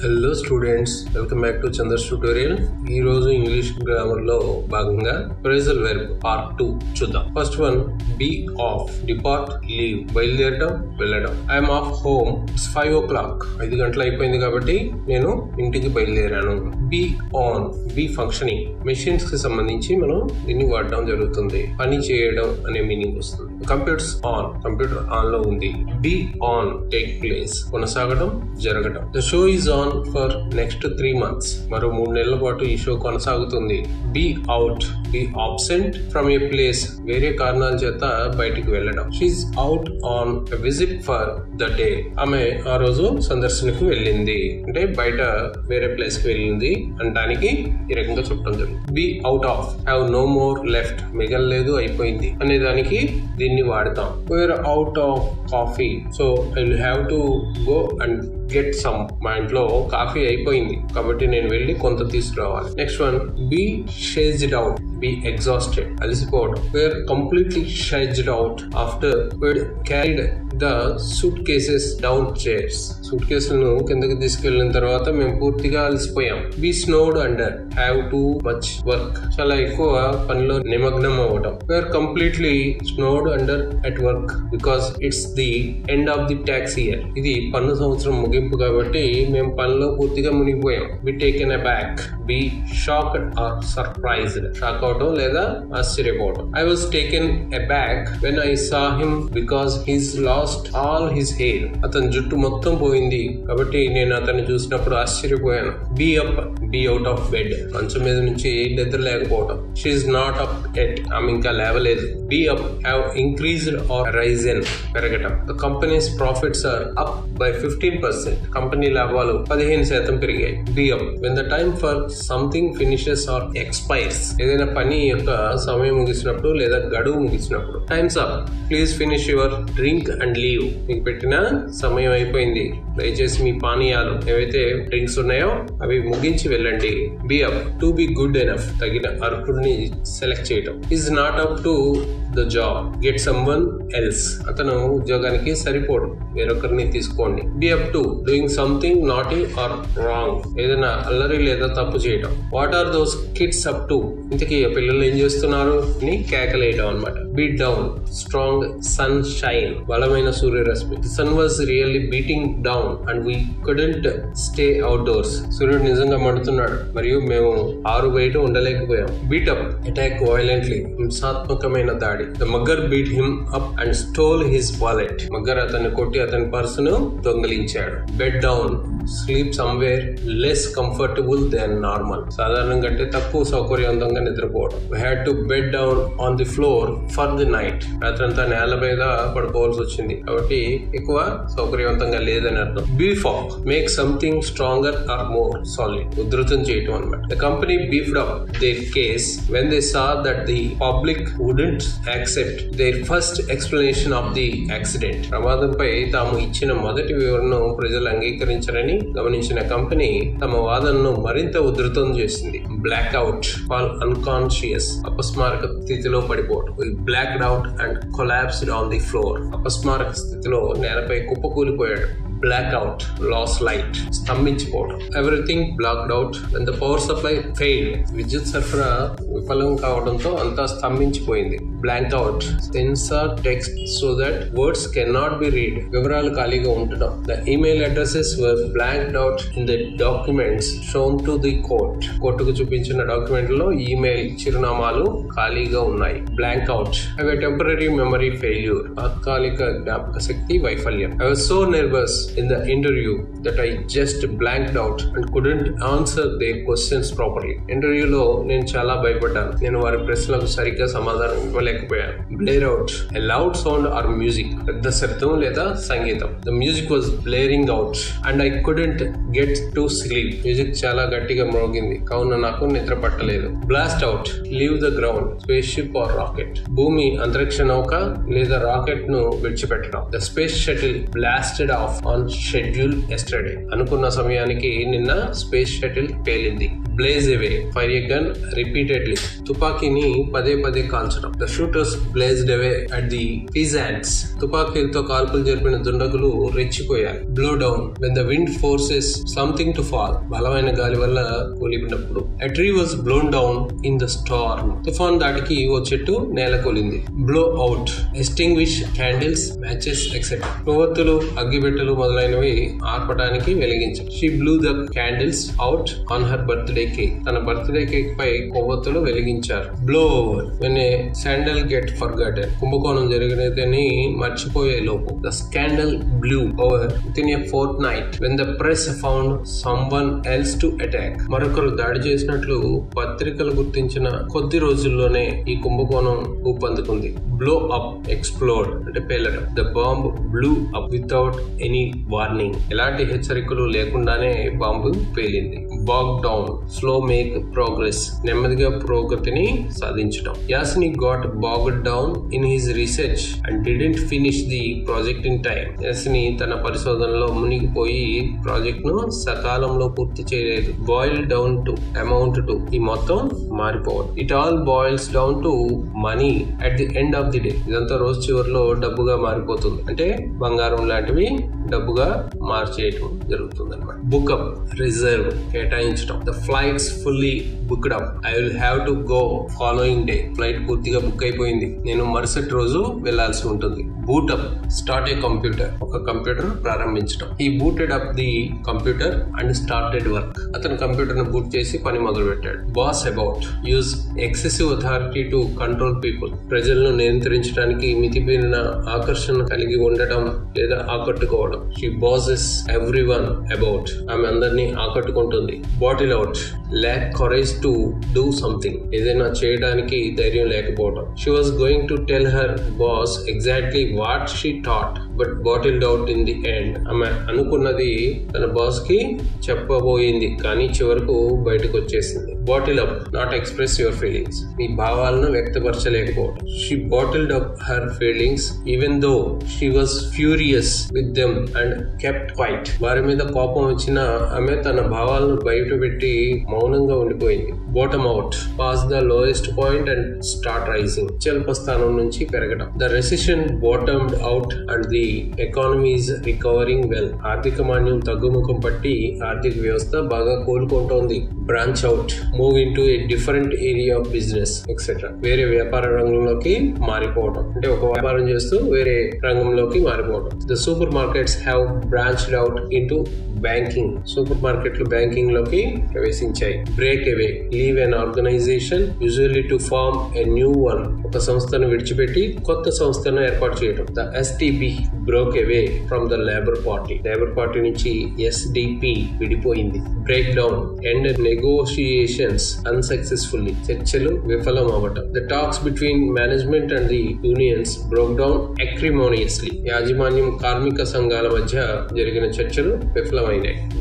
Hello students, welcome back to Chander's tutorial. ఈ రోజు English grammar లో భాగంగా ఫ్రేజల్ వెర్బ్ పార్ట్ 2 చూద్దాం. First one, be off, depart, leave, బయలుదేరడం, వెళ్ళడం. I'm of home, it's 5 o'clock, 5 గంటలు అయిపోయింది కాబట్టి నేను ఇంటికి బయలుదేరాను. Be on, be functioning, machines కి సంబంధించి మనం దీన్ని వాడడం జరుగుతుంది. పని చేయడం అనే మీనింగ్ వస్తుంది. కంప్యూటర్స్ ఆన్, కంప్యూటర్ ఆన్ లో ఉంది. బీ ఆన్, టేక్ ప్లేస్, కొనసాగడం, జరగడం. The show is on for next 3 months, మరో 3 నెలల పాటు ఈ షో కొనసాగుతుంది. Be out, be absent from a place, వేరే కారణాల చేత బయటికి వెళ్ళడం. She is out on visit for the day, ఆమె ఆ రోజు సందర్శనకు వెళ్ళింది, అంటే బయట వేరే ప్లేస్ కి వెళ్ళింది అనడానికి ఈ రకంగా చెప్పడం జరుగుతుంది. Be out of, have no more left, మిగలలేదు, అయిపోయింది అనే దానికి దీన్ని వాడతాం. We're out of coffee, so I will have to go and get some, మా ఇంట్లో కాఫీ అయిపోయింది కాబట్టి నేను వెళ్ళి కొంత తీసుకురావాలి. Next one, be shagged out, be exhausted, అలసిపోవడం. We're completely shagged out after we'd carried the suitcases down stairs, suit కేసులను కిందకి తీసుకెళ్లిన తర్వాత మేము పూర్తిగా అలసిపోయాం. Be snowed under, have too much work, చాలా ఎక్కువ పనిలో నిమగ్నం అవ్వడం. We're completely snowed under at work because it's the end of the tax year, ఇది పన్ను సంవత్సరం ముగింపు కాబట్టి మేము పనిలో పూర్తిగా మునిగిపోయాం. Be taken aback, be shocked or surprised, shock అవడం లేదా ఆశ్చర్యపోవడం. I was taken aback when I saw him because he's lost all his hair, అతని జుట్టు మొత్తం పోయింది కాబట్టి నేను అతన్ని చూసినప్పుడు ఆశ్చర్యపోయాను. Be up, be out of bed, మంచం మీద నుంచి నిద్ర లేకపోవడం. షీఈస్ నాట్ అప్ ఎట్, ఆమె ఇంకా లేవలేదు. Be up, have increased or risen, పెరగటం. The companies profits are up by 15%, company లాభాలు 15% పెరిగాయి. Be up, when the time for something finishes or expires, ఏదైనా పని యొక్క సమయం ముగిసినప్పుడు లేదా గడువు ముగిసినప్పుడు. Time's up, please finish your drink and leave, మీకు పెట్టిన సమయం అయిపోయింది, దయచేసి మీ పానీయాలు ఏవైతే డ్రింక్స్ ఉన్నాయో అవి ముగించి వెళ్ళండి. Be up, to be good enough, తగిన అర్హుడిని సెలెక్ట్ చేయటం. Is not up to the job, get someone else, అతను ఉద్యోగానికి సరిపోడు, వేరొకరిని తీసుకోండి. Be up to, doing something naughty or wrong, ఏదైనా అల్లరి లేదా తప్పు చేయటం. What are those kids up to, ఇంతకీ పిల్లలు ఏం చేస్తున్నారు అని కేకలేయడం అనమాట. Be down, strong sun shine, బలమైన సూర్యరశ్మి. The sun was really beating down and we couldn't stay outdoors, సూర్యుడు నిజంగా మండుతున్నాడు మరియు మేము ఆరు బయట ఉండలేకపోయాం. బీట్ అప్, అటాక్ వైలెంట్లీ, హింసాత్మకమైన దాడి. The mugger beat him up and stole his wallet, mugger అతన్ని కొట్టి అతని పర్సును దొంగిలించాడు. Bed down, sleep somewhere less comfortable than normal, సాధారణం కంటే తక్కువ సౌకర్యవంతంగా నిద్రపోవడం. We had to bed down on the floor for the night, రాత్రంతా నేల మీద పడుకోవాల్సి వచ్చింది కాబట్టి ఎక్కువ సౌకర్యవంతంగా లేదని అర్థం. Beef up, make something stronger or more solid, ఉధృతం చేయటం అన్నమాట. The company beefed up their case when they saw that the public wouldn't accept their first explanation of the accident, ప్రమాదంపై తాము ఇచ్చిన మొదటి వివరణను ప్రజలు అంగీకరించరని గమనించిన కంపెనీ తమ వాదనను మరింత ఉధృతం చేసింది. బ్లాక్ అవుట్, ఫాల్ అన్కాన్షియస్, అపస్మారక స్థితిలో పడిపోవడం. Blacked out and collapsed on the floor, అపస్మారక స్థితిలో నేలపై కుప్పకూలిపోయాడు. బ్లాక్ అవుట్, లాస్ లైట్, స్తంభించిపోవడం. Everything blacked out when the power supply failed, విద్యుత్ సరఫరా విఫలం కావడంతో అంతా స్తంభించిపోయింది. Blank out, censor text so that words can not be read, వివరాలు ఖాళీగా ఉండటం. The email addresses were blanked out in the documents shown to the court, కోర్టుకు చూపించిన డాక్యుమెంట్ లో ఈమెయిల్ చిరునామాలు ఖాళీగా ఉన్నాయి. Blank out, have a temporary memory failure, తాత్కాలిక జ్ఞాపక శక్తి వైఫల్యం. I was so nervous in the interview that I just blanked out and couldn't answer their questions properly. ఇంటర్వ్యూలో నేను చాలా భయపడ్డాను, నేను వారి ప్రశ్నలకు సరిగ్గా సమాధానం ఇవ్వలేకపోయాను. Blare out, a loud sound or music, పెద్ద శబ్దం లేదా సంగీతం. The music was blaring out and I couldn't get to sleep, music చాలా గట్టిగా మ్రోగింది కావున నాకు నిద్ర పట్టలేదు. Blast out, leave the ground, space ship or rocket, భూమి అంతరిక్ష నౌక లేదా రాకెట్ ను విడిచిపెట్టడం. The space shuttle blasted off on on schedule yesterday. అనుకున్న సమయానికి నిన్న స్పేస్ షటిల్ పేలింది. Blaze away, fire a gun repeatedly. తుపాకీని పదే పదే కాల్చడం. The shooters blazed away at the peasants. తుపాకీలతో కాల్పులు జరిపిన దుండగులు రెచ్చిపోయారు. Blow down, when the wind forces something to fall. బలమైన గాలి వల్ల కూలినప్పుడు. A tree was blown down in the storm. తుఫాన్ దాటికి ఓ చెట్టు నేల కూలింది. Blow out, extinguish candles, matches etcetera. కొవ్వొత్తులు, అగ్గిపెట్టెలు మొదలైనవి ఆర్పడానికి వెలిగించారు. She blew the candles out on her birthday cake. తన బర్త్డే కేక్ పై కొవ్వొత్తులు వెలిగించారు. Blow over, when a scandal get forgotten. కుంభకోణం జరిగినదని మర్చిపోయే లోపు. The scandal blew over within a fortnight when the press found someone else to attack. మరొకరు దాడి చేసినట్లు పత్రికలు గుర్తించిన కొద్ది రోజుల్లోనే ఈ కుంభకోణం ఊపందుకుంది. బ్లో అప్, ఎక్స్ప్లోడ్ అంటే పేలడం. The bomb blew up without any warning. ఎలాంటి హెచ్చరికలు లేకుండానే బాంబు పేలింది. Bog down, slow make progress. నెమ్మదిగా పురోగతిని సాధించడం. Yasini got bogged down in his research and didn't finish the project in time. Yasini తన పరిశోధనలో మునిగిపోయి ప్రాజెక్ట్ ను సకాలంలో పూర్తి చేయలేదు. Boil down to, amount to. ఈ మొత్తం మారిపోవడం. It all boils down to money at the end of the day. ఇదంతా రోజు చివరిలో డబ్బుగా మారిపోతుంది. అంటే బంగారం లాంటివి డబ్బుగా మార్చేయటం జరుగుతుంది అనమాట. బుక్అప్, రిజర్వ్, కేటాయించడం. The flight's fully booked up. I will have to go following day. Flight పూర్తిగా బుక్ అయిపోయింది, నేను మరుసటి రోజు వెళ్లాల్సి ఉంటుంది. Boot up, start a computer. ఒక కంప్యూటర్ ప్రారంభించడం. He booted up the computer and started work. అతను కంప్యూటర్ ను బూట్ చేసి పని మొదలు పెట్టాడు. Boss about, use excessive authority to control people. ప్రజలను నియంత్రించడానికి మితిమీరిన ఆకర్షణ కలిగి ఉండటం లేదా ఆకట్టుకోవడం. She bosses everyone about. ఆమె అందరినీ ఆకట్టుకుంటుంది. Bottle out, lakh courage to do something. ఏదైనా చేయడానికి ధైర్యం లేకపోవడం. She was going to tell her boss exactly what she thought but bottled out in the end. ఆమె అనుకున్నది తన బాస్ కి చెప్పబోయింది, కానీ చివరకు బయటకు వచ్చేసింది. Bottle up, not express your feelings. మీ భావాలను వ్యక్తపరచలేకపోవడం. She bottled up her feelings even though she was furious with them and kept quiet. వారి మీద కోపం వచ్చినా ఆమె తన భావాలను బయట పెట్టి మౌనంగా ఉండిపోయింది. Bottom out, pass the lowest point and start rising. అత్యల్ప స్థానం నుంచి పెరగడం. The recession bottomed out and the economy is recovering well. ఆర్థిక మాన్యం తగ్గుముఖం పట్టి ఆర్థిక వ్యవస్థ బాగా కోలుకుంటోంది. Branch out, move in to a different area of business etcetera. వేరే వ్యాపార రంగంలోకి మారిపోవడం. అంటే ఒక వ్యాపారం చేస్తూ వేరే రంగంలోకి మారిపోవడం. The supermarkets have branched out into banking. Super మార్కెట్లు బ్యాంకింగ్ లోకి ప్రవేశించాయి. Break away, leave an organisation usually to form a new one. ఒక సంస్థను విడిచిపెట్టి కొత్త సంస్థను ఏర్పాటు చేయడం. The SDP broke away from the Labour Party. Labour Party నుంచి ఎస్డిపి విడిపోయింది. Break down, end negotiations unsuccessfully. చర్చలు విఫలం అవ్వటం. The talks between management and the unions broke down acrimoniously. యాజమాన్యం కార్మిక సంఘాల మధ్య జరిగిన చర్చలు విఫలమైనాయి.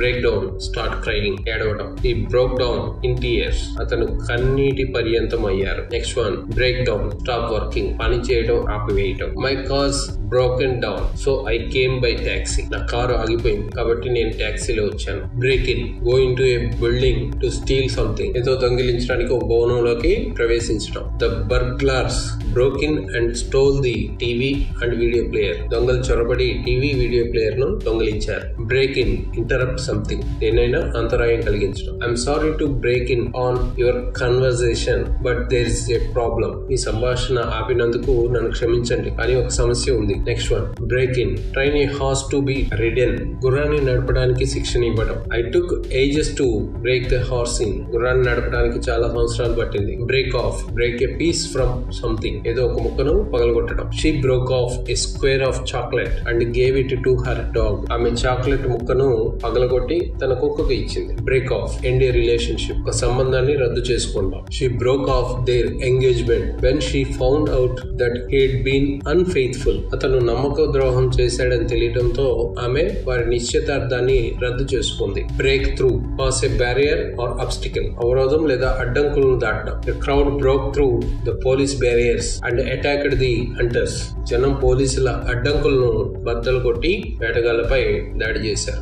బ్రేక్ డౌన్, స్టార్ట్ క్రైయింగ్, ఏడవటం. ఈ బ్రోక్ డౌన్ ఇన్ టీయర్స్. అతను కన్నీటి పర్యంతం అయ్యారు. Next one, break down, stop working, పని చేయడం ఆపివేయటం. My car's broken down so I came by taxi. నా కారు ఆగిపోయింది కాబట్టి నేను టాక్సీలో వచ్చాను. Break in, go in to a building to steal something. ఏదో దొంగిలించడానికి ఒక భవనంలోకి ప్రవేశించడం. The burglars broke in and stole the TV and video player. దొంగలు చొరబడి టీవీ వీడియో ప్లేయర్ ను దొంగిలించారు. బ్రేక్ ఇన్, ఇంటరప్ట్ సంథింగ్, దేనైనా అంతరాయం కలిగించడం. I'm sorry to break in on your conversation but there is a problem. ఈ సంభాషణ ఆపినందుకు నన్ను క్షమించండి, కానీ ఒక సమస్య ఉంది. Next one, break in, train a horse to be ridden. గుర్రాన్ని నడపడానికి శిక్షణ ఇవ్వడం. I took ages to break the horse in. గుర్రాన్ని నడపడానికి చాలా సంవత్సరాలు పట్టింది. Break off, break a piece from something, ఏదో ఒక ముక్కను పగలగొట్టడం. She broke off a square of chocolate and gave it to her dog. ఆమె చాక్లెట్ ముక్కను పగలగొట్టి తన కుక్కకు ఇచ్చింది. Break off, end a relationship, ఒక సంబంధాన్ని రద్దు చేసుకుంటాం. She broke off their engagement when she found out that he had been unfaithful. అతను నమ్మక ద్రోహం చేశాడని తెలియడంతో ఆమె వారి నిశ్చితార్థాన్ని రద్దు చేసుకుంది. Break through, pass a barrier or obstacle, అవరోధం లేదా అడ్డంకులను దాటడం. The crowd broke through the police barriers and attacked the hunters. జనం పోలీసుల అడ్డంకులను బద్దలు కొట్టి వేటగాళ్లపై దాడి చేశారు.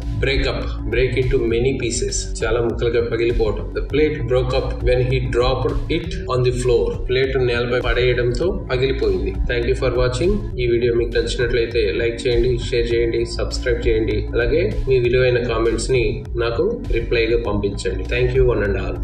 బ్రేక్ ఇంటూ మెనీ పీసెస్, చాలా ముక్కలుగా పగిలిపోవటం. The plate broke up when he dropped it on the floor. Plate నేలపై పడేయడంతో పగిలిపోయింది. Thank you for watching. ఈ వీడియో మీకు నచ్చినట్లయితే లైక్ చేయండి, షేర్ చేయండి, సబ్స్క్రైబ్ చేయండి. అలాగే మీ విలువైన కామెంట్స్ ని నాకు రిప్లైగా పంపించండి. Thank you one and all.